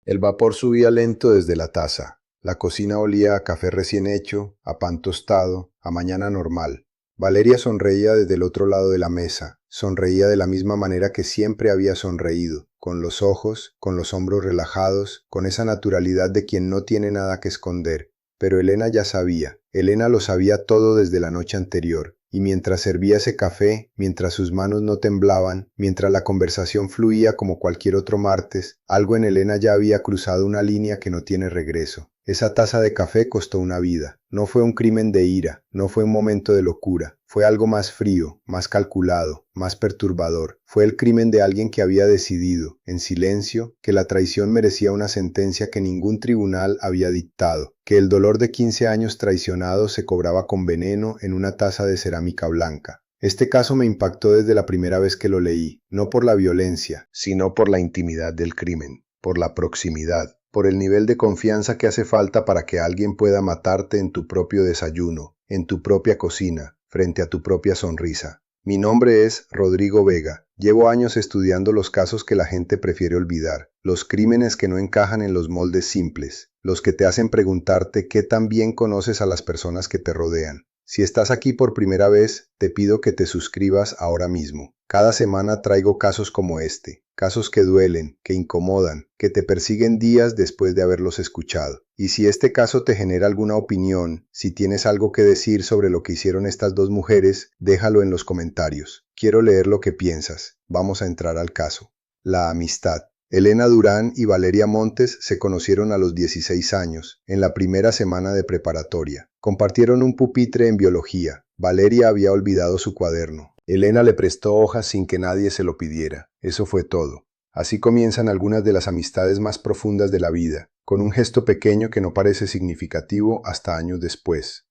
El vapor subía lento desde la taza. La cocina olía a café recién hecho, a pan tostado, a mañana normal. Valeria sonreía desde el otro lado de la mesa. Sonreía de la misma manera que siempre había sonreído, con los ojos, con los hombros relajados, con esa naturalidad de quien no tiene nada que esconder. Pero Elena ya sabía. Elena lo sabía todo desde la noche anterior. Y mientras servía ese café, mientras sus manos no temblaban, mientras la conversación fluía como cualquier otro martes, algo en Elena ya había cruzado una línea que no tiene regreso. Esa taza de café costó una vida. No fue un crimen de ira, no fue un momento de locura. Fue algo más frío, más calculado, más perturbador. Fue el crimen de alguien que había decidido, en silencio, que la traición merecía una sentencia que ningún tribunal había dictado, que el dolor de 15 años traicionados se cobraba con veneno en una taza de cerámica blanca. Este caso me impactó desde la primera vez que lo leí, no por la violencia, sino por la intimidad del crimen, por la proximidad, por el nivel de confianza que hace falta para que alguien pueda matarte en tu propio desayuno, en tu propia cocina, frente a tu propia sonrisa. Mi nombre es Rodrigo Vega. Llevo años estudiando los casos que la gente prefiere olvidar, los crímenes que no encajan en los moldes simples, los que te hacen preguntarte qué tan bien conoces a las personas que te rodean. Si estás aquí por primera vez, te pido que te suscribas ahora mismo. Cada semana traigo casos como este, casos que duelen, que incomodan, que te persiguen días después de haberlos escuchado. Y si este caso te genera alguna opinión, si tienes algo que decir sobre lo que hicieron estas dos mujeres, déjalo en los comentarios. Quiero leer lo que piensas. Vamos a entrar al caso. La amistad. Elena Durán y Valeria Montes se conocieron a los 16 años, en la primera semana de preparatoria. Compartieron un pupitre en biología. Valeria había olvidado su cuaderno. Elena le prestó hojas sin que nadie se lo pidiera. Eso fue todo. Así comienzan algunas de las amistades más profundas de la vida, con un gesto pequeño que no parece significativo hasta años después.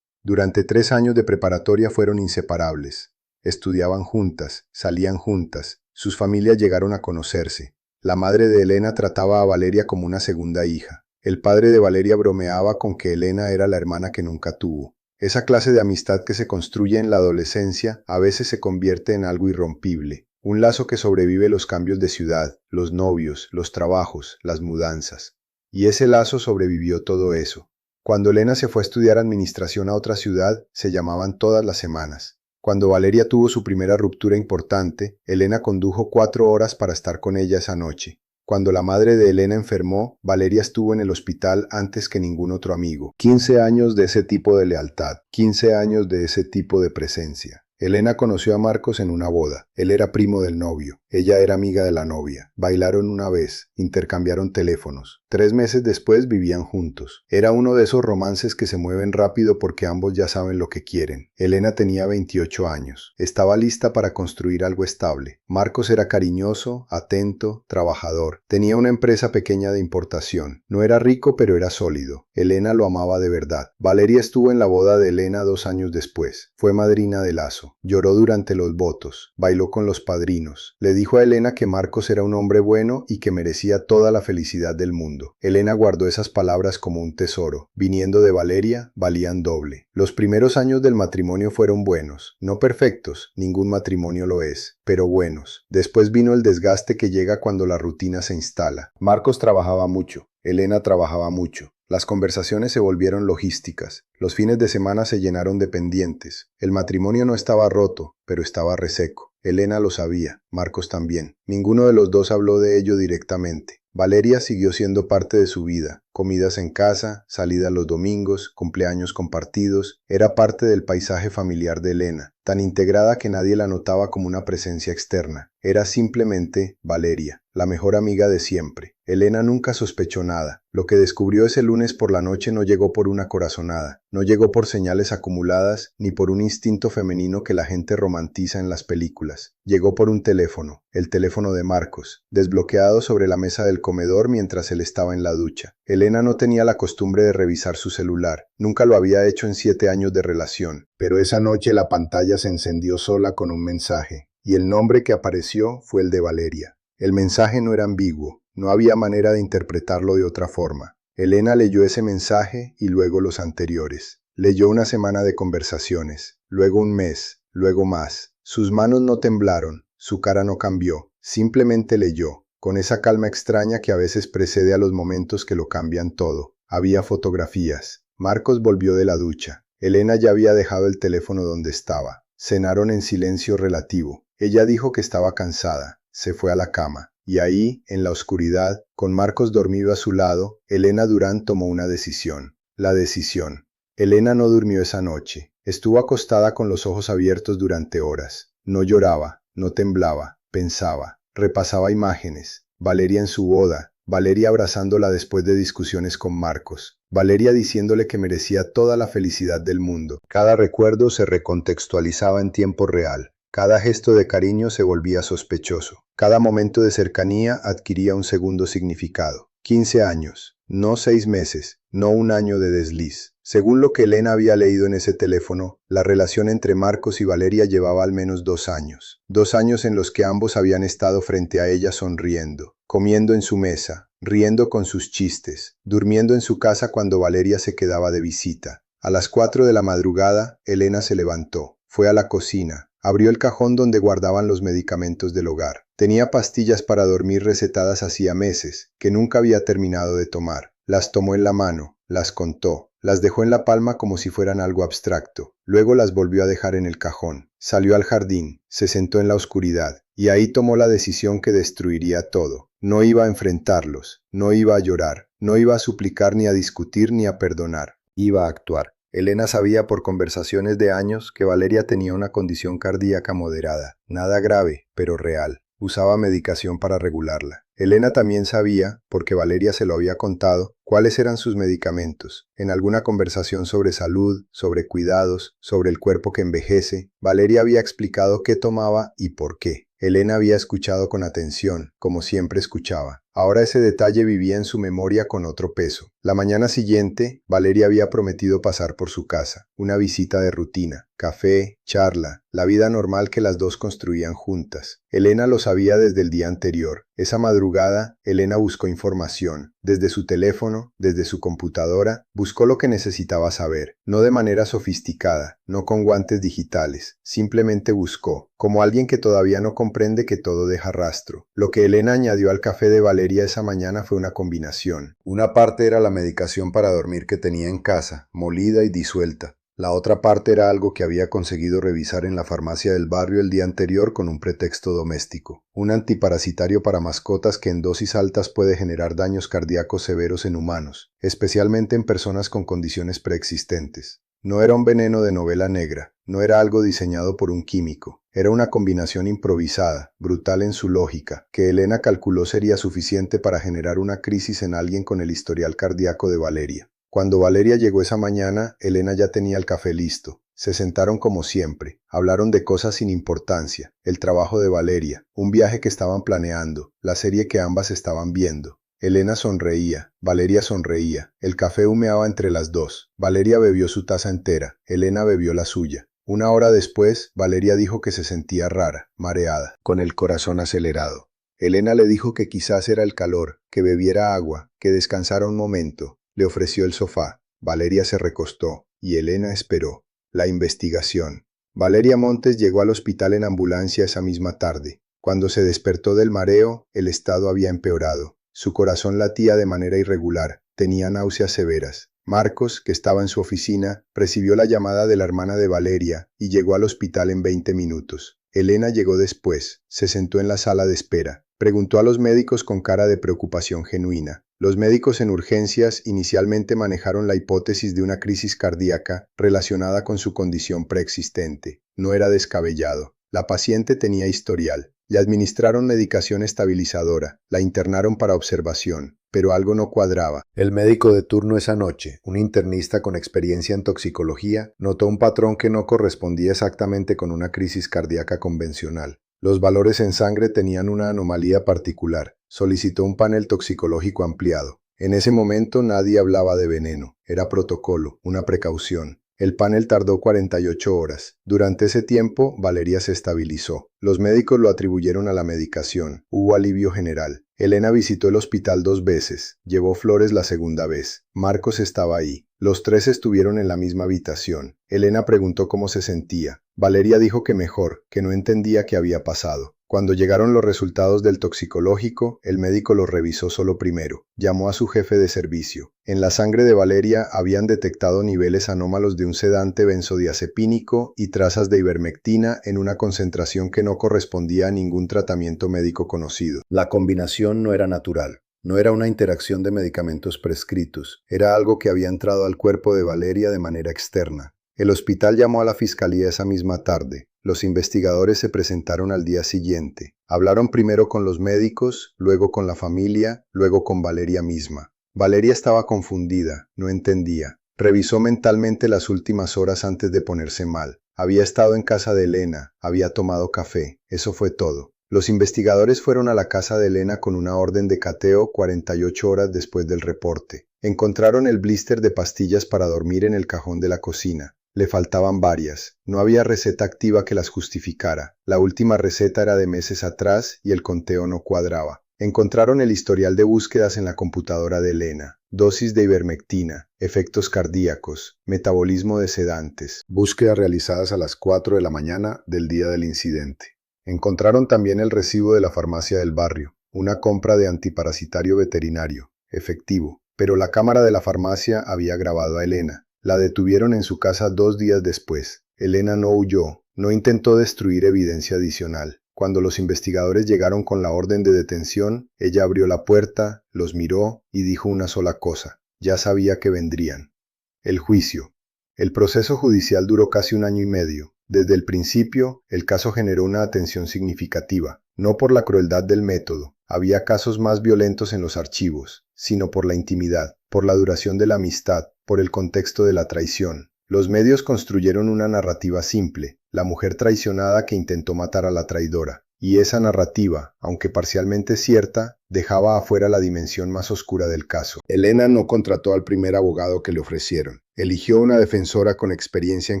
Durante 3 años de preparatoria fueron inseparables. Estudiaban juntas, salían juntas, sus familias llegaron a conocerse. La madre de Elena trataba a Valeria como una segunda hija. El padre de Valeria bromeaba con que Elena era la hermana que nunca tuvo. Esa clase de amistad que se construye en la adolescencia a veces se convierte en algo irrompible. Un lazo que sobrevive los cambios de ciudad, los novios, los trabajos, las mudanzas. Y ese lazo sobrevivió todo eso. Cuando Elena se fue a estudiar administración a otra ciudad, se llamaban todas las semanas. Cuando Valeria tuvo su primera ruptura importante, Elena condujo 4 horas para estar con ella esa noche. Cuando la madre de Elena enfermó, Valeria estuvo en el hospital antes que ningún otro amigo. 15 años de ese tipo de lealtad, 15 años de ese tipo de presencia. Elena conoció a Marcos en una boda. Él era primo del novio. Ella era amiga de la novia. Bailaron una vez. Intercambiaron teléfonos. 3 meses después vivían juntos. Era uno de esos romances que se mueven rápido porque ambos ya saben lo que quieren. Elena tenía 28 años. Estaba lista para construir algo estable. Marcos era cariñoso, atento, trabajador. Tenía una empresa pequeña de importación. No era rico, pero era sólido. Elena lo amaba de verdad. Valeria estuvo en la boda de Elena 2 años después. Fue madrina de lazo. Lloró durante los votos. Bailó con los padrinos. Le dijo a Elena que Marcos era un hombre bueno y que merecía toda la felicidad del mundo. Elena guardó esas palabras como un tesoro. Viniendo de Valeria, valían doble. Los primeros años del matrimonio fueron buenos. No perfectos, ningún matrimonio lo es, pero buenos. Después vino el desgaste que llega cuando la rutina se instala. Marcos trabajaba mucho. Elena trabajaba mucho. Las conversaciones se volvieron logísticas. Los fines de semana se llenaron de pendientes. El matrimonio no estaba roto, pero estaba reseco. Elena lo sabía, Marcos también. Ninguno de los dos habló de ello directamente. Valeria siguió siendo parte de su vida. Comidas en casa, salidas los domingos, cumpleaños compartidos. Era parte del paisaje familiar de Elena, tan integrada que nadie la notaba como una presencia externa. Era simplemente Valeria, la mejor amiga de siempre. Elena nunca sospechó nada. Lo que descubrió ese lunes por la noche no llegó por una corazonada, no llegó por señales acumuladas, ni por un instinto femenino que la gente romantiza en las películas. Llegó por un teléfono, el teléfono de Marcos, desbloqueado sobre la mesa del comedor mientras él estaba en la ducha. Elena no tenía la costumbre de revisar su celular, nunca lo había hecho en 7 años de relación, pero esa noche la pantalla se encendió sola con un mensaje, y el nombre que apareció fue el de Valeria. El mensaje no era ambiguo, no había manera de interpretarlo de otra forma. Elena leyó ese mensaje y luego los anteriores. Leyó una semana de conversaciones, luego un mes, luego más. Sus manos no temblaron, su cara no cambió, simplemente leyó. con esa calma extraña que a veces precede a los momentos que lo cambian todo. Había fotografías. Marcos volvió de la ducha. Elena ya había dejado el teléfono donde estaba. Cenaron en silencio relativo. Ella dijo que estaba cansada. Se fue a la cama. Y ahí, en la oscuridad, con Marcos dormido a su lado, Elena Durán tomó una decisión. La decisión. Elena no durmió esa noche. Estuvo acostada con los ojos abiertos durante horas. No lloraba, no temblaba, pensaba, repasaba imágenes. Valeria en su boda, Valeria abrazándola después de discusiones con Marcos, Valeria diciéndole que merecía toda la felicidad del mundo. Cada recuerdo se recontextualizaba en tiempo real. Cada gesto de cariño se volvía sospechoso. Cada momento de cercanía adquiría un segundo significado. 15 años, no 6 meses, no un año de desliz. Según lo que Elena había leído en ese teléfono, la relación entre Marcos y Valeria llevaba al menos 2 años. 2 años en los que ambos habían estado frente a ella sonriendo, comiendo en su mesa, riendo con sus chistes, durmiendo en su casa cuando Valeria se quedaba de visita. A las 4 de la madrugada, Elena se levantó, fue a la cocina, abrió el cajón donde guardaban los medicamentos del hogar. Tenía pastillas para dormir recetadas hacía meses, que nunca había terminado de tomar. Las tomó en la mano, las contó, las dejó en la palma como si fueran algo abstracto. Luego las volvió a dejar en el cajón. Salió al jardín, se sentó en la oscuridad, y ahí tomó la decisión que destruiría todo. No iba a enfrentarlos, no iba a llorar, no iba a suplicar ni a discutir ni a perdonar. Iba a actuar. Elena sabía por conversaciones de años que Valeria tenía una condición cardíaca moderada, nada grave, pero real. Usaba medicación para regularla. Elena también sabía, porque Valeria se lo había contado, cuáles eran sus medicamentos. En alguna conversación sobre salud, sobre cuidados, sobre el cuerpo que envejece, Valeria había explicado qué tomaba y por qué. Elena había escuchado con atención, como siempre escuchaba. Ahora ese detalle vivía en su memoria con otro peso. La mañana siguiente, Valeria había prometido pasar por su casa, una visita de rutina, café, charla, la vida normal que las dos construían juntas. Elena lo sabía desde el día anterior. Esa madrugada, Elena buscó información. Desde su teléfono, desde su computadora, buscó lo que necesitaba saber. No de manera sofisticada, no con guantes digitales. Simplemente buscó, como alguien que todavía no comprende que todo deja rastro. Lo que Elena añadió al café de Valeria esa mañana fue una combinación. Una parte era la medicación para dormir que tenía en casa, molida y disuelta. La otra parte era algo que había conseguido revisar en la farmacia del barrio el día anterior con un pretexto doméstico. Un antiparasitario para mascotas que en dosis altas puede generar daños cardíacos severos en humanos, especialmente en personas con condiciones preexistentes. No era un veneno de novela negra, no era algo diseñado por un químico. Era una combinación improvisada, brutal en su lógica, que Elena calculó sería suficiente para generar una crisis en alguien con el historial cardíaco de Valeria. Cuando Valeria llegó esa mañana, Elena ya tenía el café listo. Se sentaron como siempre, hablaron de cosas sin importancia, el trabajo de Valeria, un viaje que estaban planeando, la serie que ambas estaban viendo. Elena sonreía, Valeria sonreía, el café humeaba entre las dos. Valeria bebió su taza entera, Elena bebió la suya. Una hora después, Valeria dijo que se sentía rara, mareada, con el corazón acelerado. Elena le dijo que quizás era el calor, que bebiera agua, que descansara un momento. Le ofreció el sofá. Valeria se recostó, y Elena esperó. La investigación. Valeria Montes llegó al hospital en ambulancia esa misma tarde. Cuando se despertó del mareo, el estado había empeorado. Su corazón latía de manera irregular, tenía náuseas severas. Marcos, que estaba en su oficina, recibió la llamada de la hermana de Valeria y llegó al hospital en 20 minutos. Elena llegó después, se sentó en la sala de espera. Preguntó a los médicos con cara de preocupación genuina. Los médicos en urgencias inicialmente manejaron la hipótesis de una crisis cardíaca relacionada con su condición preexistente. No era descabellado. La paciente tenía historial. Le administraron medicación estabilizadora, la internaron para observación, pero algo no cuadraba. El médico de turno esa noche, un internista con experiencia en toxicología, notó un patrón que no correspondía exactamente con una crisis cardíaca convencional. Los valores en sangre tenían una anomalía particular. Solicitó un panel toxicológico ampliado. En ese momento nadie hablaba de veneno. Era protocolo, una precaución. El panel tardó 48 horas. Durante ese tiempo, Valeria se estabilizó. Los médicos lo atribuyeron a la medicación. Hubo alivio general. Elena visitó el hospital 2 veces. Llevó flores la segunda vez. Marcos estaba ahí. Los 3 estuvieron en la misma habitación. Elena preguntó cómo se sentía. Valeria dijo que mejor, que no entendía qué había pasado. Cuando llegaron los resultados del toxicológico, el médico los revisó solo primero. Llamó a su jefe de servicio. En la sangre de Valeria habían detectado niveles anómalos de un sedante benzodiazepínico y trazas de ivermectina en una concentración que no correspondía a ningún tratamiento médico conocido. La combinación no era natural. No era una interacción de medicamentos prescritos. Era algo que había entrado al cuerpo de Valeria de manera externa. El hospital llamó a la fiscalía esa misma tarde. Los investigadores se presentaron al día siguiente. Hablaron primero con los médicos, luego con la familia, luego con Valeria misma. Valeria estaba confundida, no entendía. Revisó mentalmente las últimas horas antes de ponerse mal. Había estado en casa de Elena, había tomado café, eso fue todo. Los investigadores fueron a la casa de Elena con una orden de cateo 48 horas después del reporte. Encontraron el blister de pastillas para dormir en el cajón de la cocina. Le faltaban varias. No había receta activa que las justificara. La última receta era de meses atrás y el conteo no cuadraba. Encontraron el historial de búsquedas en la computadora de Elena. Dosis de ivermectina, efectos cardíacos, metabolismo de sedantes. Búsquedas realizadas a las 4 de la mañana del día del incidente. Encontraron también el recibo de la farmacia del barrio. Una compra de antiparasitario veterinario, efectivo. Pero la cámara de la farmacia había grabado a Elena. La detuvieron en su casa 2 días después. Elena no huyó, no intentó destruir evidencia adicional. Cuando los investigadores llegaron con la orden de detención, ella abrió la puerta, los miró y dijo una sola cosa. Ya sabía que vendrían. El juicio. El proceso judicial duró casi 1 año y medio. Desde el principio, el caso generó una atención significativa, no por la crueldad del método. Había casos más violentos en los archivos, sino por la intimidad, por la duración de la amistad, por el contexto de la traición. Los medios construyeron una narrativa simple, la mujer traicionada que intentó matar a la traidora. Y esa narrativa, aunque parcialmente cierta, dejaba afuera la dimensión más oscura del caso. Elena no contrató al primer abogado que le ofrecieron. Eligió una defensora con experiencia en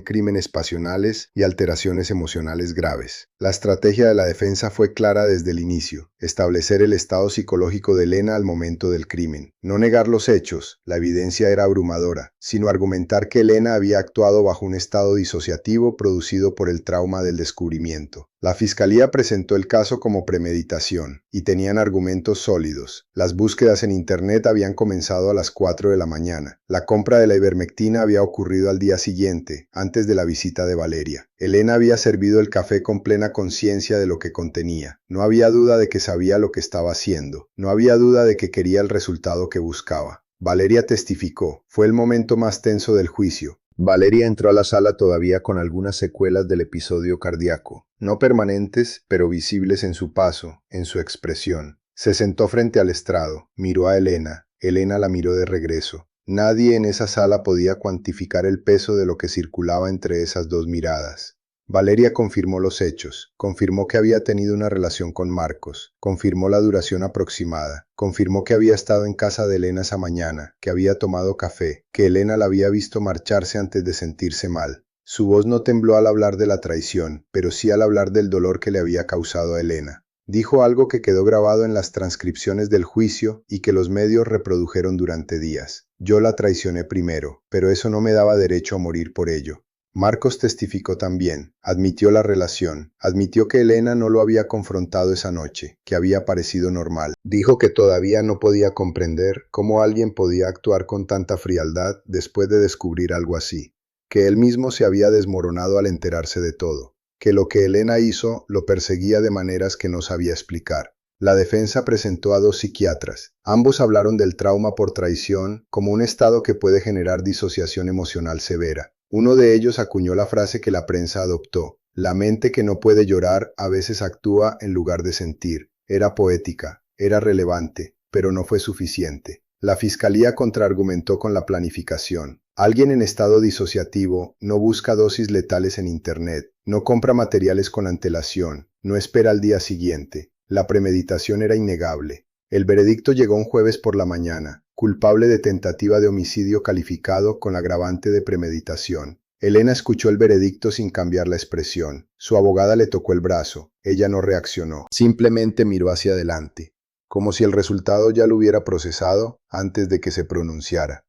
crímenes pasionales y alteraciones emocionales graves. La estrategia de la defensa fue clara desde el inicio: establecer el estado psicológico de Elena al momento del crimen. No negar los hechos, la evidencia era abrumadora, sino argumentar que Elena había actuado bajo un estado disociativo producido por el trauma del descubrimiento. La fiscalía presentó el caso como premeditación, y tenían argumentos sólidos. Las búsquedas en internet habían comenzado a las 4 de la mañana. La compra de la ivermectina había ocurrido al día siguiente, antes de la visita de Valeria. Elena había servido el café con plena conciencia de lo que contenía. No había duda de que sabía lo que estaba haciendo. No había duda de que quería el resultado que buscaba. Valeria testificó. Fue el momento más tenso del juicio. Valeria entró a la sala todavía con algunas secuelas del episodio cardíaco, no permanentes, pero visibles en su paso, en su expresión. Se sentó frente al estrado, miró a Elena. Elena la miró de regreso. Nadie en esa sala podía cuantificar el peso de lo que circulaba entre esas dos miradas. Valeria confirmó los hechos, confirmó que había tenido una relación con Marcos, confirmó la duración aproximada, confirmó que había estado en casa de Elena esa mañana, que había tomado café, que Elena la había visto marcharse antes de sentirse mal. Su voz no tembló al hablar de la traición, pero sí al hablar del dolor que le había causado a Elena. Dijo algo que quedó grabado en las transcripciones del juicio y que los medios reprodujeron durante días. Yo la traicioné primero, pero eso no me daba derecho a morir por ello. Marcos testificó también, admitió la relación, admitió que Elena no lo había confrontado esa noche, que había parecido normal. Dijo que todavía no podía comprender cómo alguien podía actuar con tanta frialdad después de descubrir algo así, que él mismo se había desmoronado al enterarse de todo, que lo que Elena hizo lo perseguía de maneras que no sabía explicar. La defensa presentó a 2 psiquiatras. Ambos hablaron del trauma por traición como un estado que puede generar disociación emocional severa. Uno de ellos acuñó la frase que la prensa adoptó: la mente que no puede llorar a veces actúa en lugar de sentir. Era poética, era relevante, pero no fue suficiente. La fiscalía contraargumentó con la planificación. Alguien en estado disociativo no busca dosis letales en internet, no compra materiales con antelación, no espera al día siguiente. La premeditación era innegable. El veredicto llegó un jueves por la mañana, culpable de tentativa de homicidio calificado con la agravante de premeditación. Elena escuchó el veredicto sin cambiar la expresión. Su abogada le tocó el brazo. Ella no reaccionó. Simplemente miró hacia adelante, como si el resultado ya lo hubiera procesado antes de que se pronunciara.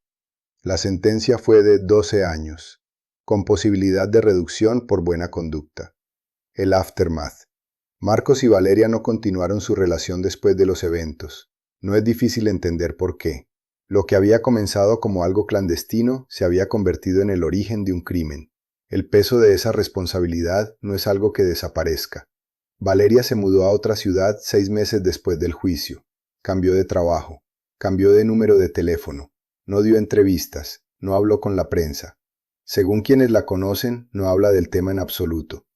La sentencia fue de 12 años, con posibilidad de reducción por buena conducta. El aftermath. Marcos y Valeria no continuaron su relación después de los eventos. No es difícil entender por qué. Lo que había comenzado como algo clandestino se había convertido en el origen de un crimen. El peso de esa responsabilidad no es algo que desaparezca. Valeria se mudó a otra ciudad 6 meses después del juicio. Cambió de trabajo, cambió de número de teléfono, no dio entrevistas, no habló con la prensa. Según quienes la conocen, no habla del tema en absoluto.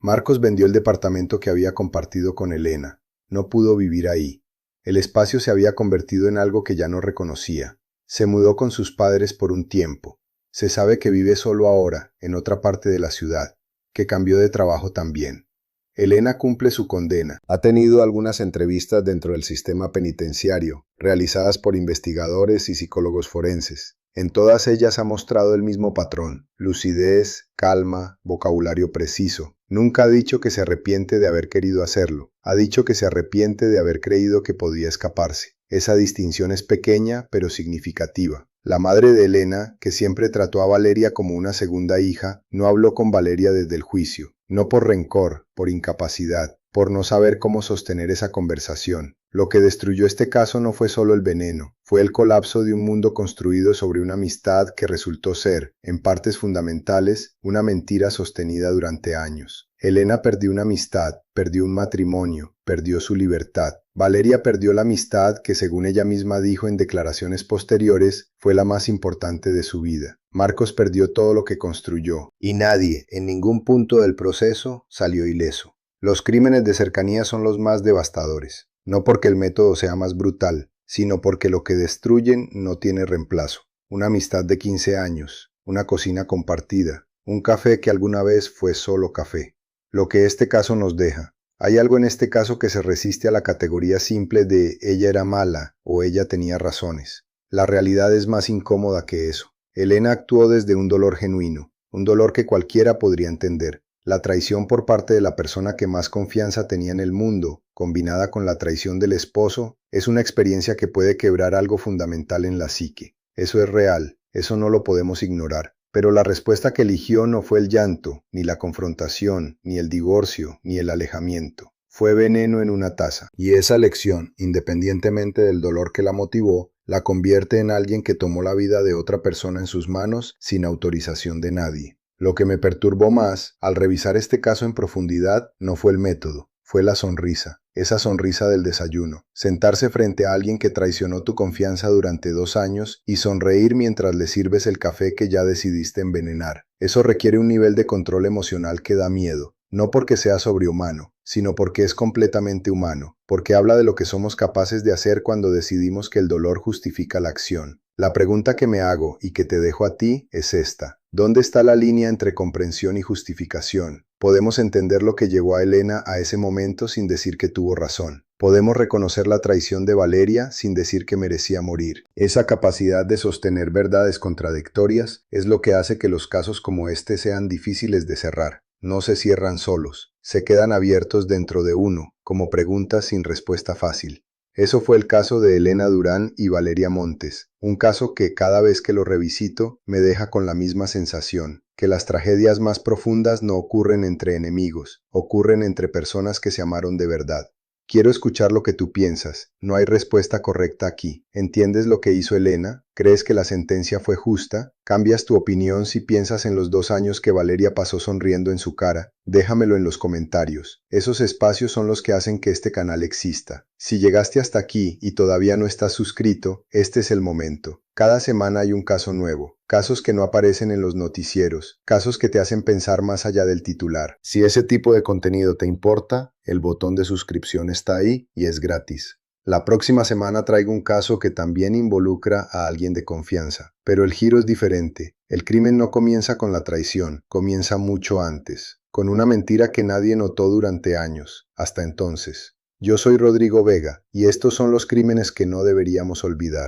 Marcos vendió el departamento que había compartido con Elena. No pudo vivir ahí. El espacio se había convertido en algo que ya no reconocía. Se mudó con sus padres por un tiempo. Se sabe que vive solo ahora, en otra parte de la ciudad, que cambió de trabajo también. Elena cumple su condena. Ha tenido algunas entrevistas dentro del sistema penitenciario, realizadas por investigadores y psicólogos forenses. En todas ellas ha mostrado el mismo patrón: lucidez, calma, vocabulario preciso. Nunca ha dicho que se arrepiente de haber querido hacerlo. Ha dicho que se arrepiente de haber creído que podía escaparse. Esa distinción es pequeña, pero significativa. La madre de Elena, que siempre trató a Valeria como una segunda hija, no habló con Valeria desde el juicio. No por rencor, por incapacidad, por no saber cómo sostener esa conversación. Lo que destruyó este caso no fue solo el veneno, fue el colapso de un mundo construido sobre una amistad que resultó ser, en partes fundamentales, una mentira sostenida durante años. Elena perdió una amistad, perdió un matrimonio, perdió su libertad. Valeria perdió la amistad que, según ella misma dijo en declaraciones posteriores, fue la más importante de su vida. Marcos perdió todo lo que construyó, y nadie, en ningún punto del proceso, salió ileso. Los crímenes de cercanía son los más devastadores, no porque el método sea más brutal, sino porque lo que destruyen no tiene reemplazo. Una amistad de 15 años, una cocina compartida, un café que alguna vez fue solo café. Lo que este caso nos deja. Hay algo en este caso que se resiste a la categoría simple de ella era mala o ella tenía razones. La realidad es más incómoda que eso. Elena actuó desde un dolor genuino, un dolor que cualquiera podría entender. La traición por parte de la persona que más confianza tenía en el mundo, combinada con la traición del esposo, es una experiencia que puede quebrar algo fundamental en la psique. Eso es real, eso no lo podemos ignorar. Pero la respuesta que eligió no fue el llanto, ni la confrontación, ni el divorcio, ni el alejamiento. Fue veneno en una taza. Y esa lección, independientemente del dolor que la motivó, la convierte en alguien que tomó la vida de otra persona en sus manos sin autorización de nadie. Lo que me perturbó más, al revisar este caso en profundidad, no fue el método, fue la sonrisa. Esa sonrisa del desayuno. Sentarse frente a alguien que traicionó tu confianza durante 2 años y sonreír mientras le sirves el café que ya decidiste envenenar. Eso requiere un nivel de control emocional que da miedo. No porque sea sobrehumano, sino porque es completamente humano, porque habla de lo que somos capaces de hacer cuando decidimos que el dolor justifica la acción. La pregunta que me hago y que te dejo a ti es esta. ¿Dónde está la línea entre comprensión y justificación? Podemos entender lo que llevó a Elena a ese momento sin decir que tuvo razón. Podemos reconocer la traición de Valeria sin decir que merecía morir. Esa capacidad de sostener verdades contradictorias es lo que hace que los casos como este sean difíciles de cerrar. No se cierran solos, se quedan abiertos dentro de uno, como preguntas sin respuesta fácil. Eso fue el caso de Elena Durán y Valeria Montes, un caso que cada vez que lo revisito me deja con la misma sensación, que las tragedias más profundas no ocurren entre enemigos, ocurren entre personas que se amaron de verdad. Quiero escuchar lo que tú piensas, no hay respuesta correcta aquí. ¿Entiendes lo que hizo Elena? ¿Crees que la sentencia fue justa? ¿Cambias tu opinión si piensas en los 2 años que Valeria pasó sonriendo en su cara? Déjamelo en los comentarios. Esos espacios son los que hacen que este canal exista. Si llegaste hasta aquí y todavía no estás suscrito, este es el momento. Cada semana hay un caso nuevo, casos que no aparecen en los noticieros, casos que te hacen pensar más allá del titular. Si ese tipo de contenido te importa, el botón de suscripción está ahí y es gratis. La próxima semana traigo un caso que también involucra a alguien de confianza, pero el giro es diferente. El crimen no comienza con la traición, comienza mucho antes, con una mentira que nadie notó durante años, hasta entonces. Yo soy Rodrigo Vega, y estos son los crímenes que no deberíamos olvidar.